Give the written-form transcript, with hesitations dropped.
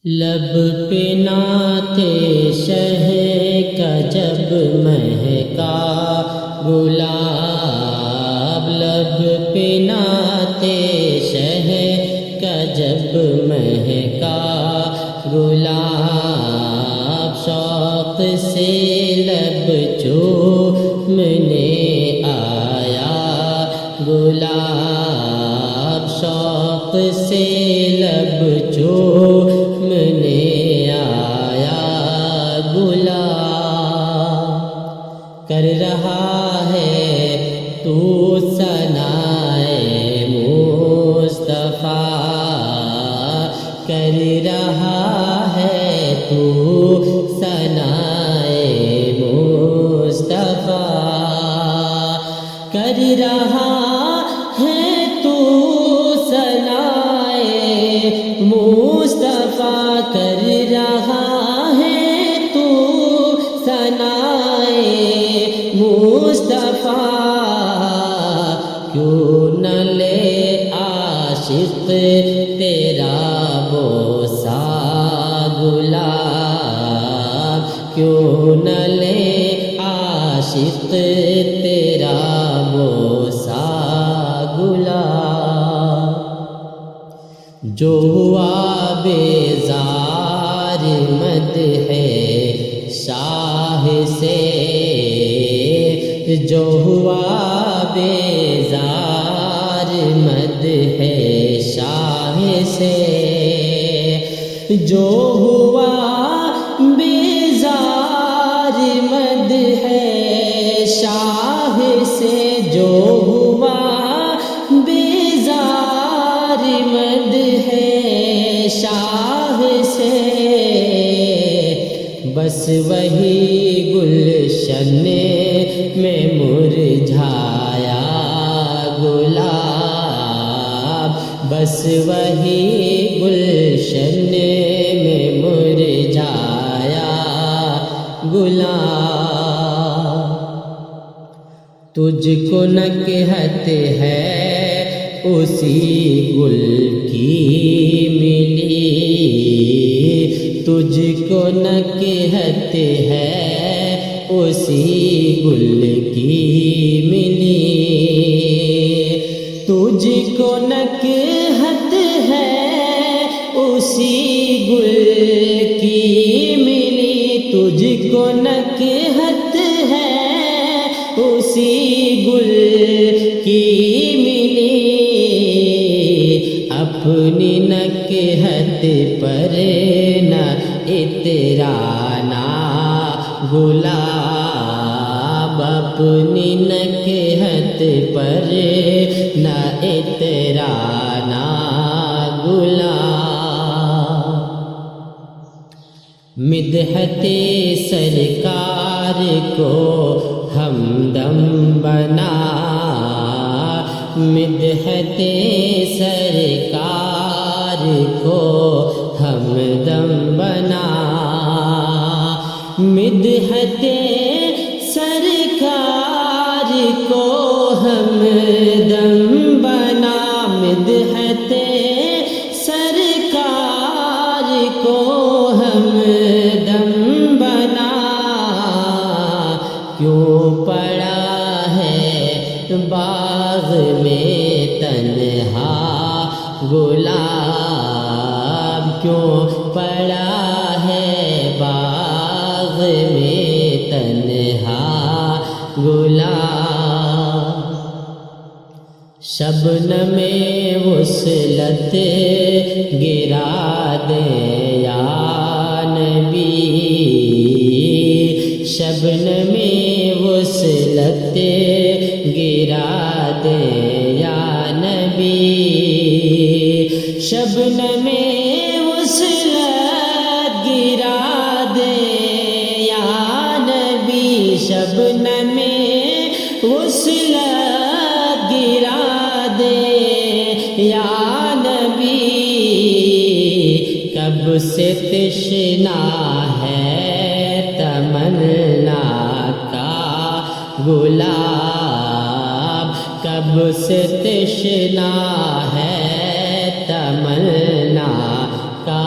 لب پہ نعت شہ کا جب مہکا گلاب، لب پہ نعت شہ کا جب مہکا گلاب، شوق سے لب چومنے آیا گلاب، شوق سے لب چومنے آیا گلاب، کر رہا ہے تو ثنائے مصطفیٰ، کر رہا ہے تو ثنائے مصطفیٰ، کر رہا ہے تو ثنائے مصطفیٰ، کر رہا ہے تو ثنائے مصطفیٰ، کیوں نہ لے عاشق تیرا بوسہ گلاب، کیوں نہ لے عاشق تیرا بوسہ گلاب، جو ہوا بیزار مدح شاہ سے، جو ہوا بیزار مدح شاہ سے، جو ہوا بیزار مدح شاہ سے، جو ہوا بیزار مدح شاہ سے، بس وہی گلشن میں مرجھایا گلاب، بس وہی گلشن میں مرجھایا گلاب، تجھ کو نکہت ہے اسی گل کی ملی، تجھ کو نکہت ہے اسی گل کی ملی، تجھ کو نکہت ہے اسی گل کی ملی، تجھ کو نکہت ہے اسی گل کی ملی، اپنی نکہت پر نہ اترانا گلاب، اپنی نکہت پر نہ اترانا گلاب، مدحت سرکار کو ہمدم بنا، مدحت سرکار کو ہمدم بنا، مدحت سرکار کو ہمدم بنا، مدحت سرکار کو ہمدم بنا، کیوں پڑا ہے باغ میں تنہا گلاب، کیوں پڑا ہے باغ میں تنہا گلاب، شبنم وصلت گرا دے یا نبی، شبنم وصلت گرا دے یا نبی، شبنم وصلت گرا دے یا نبی، شبنم وصلت گرا دے یا نبی، کب سے تشنا ہے تمنا کا گلاب، کب سے تشنا ہے تمنا کا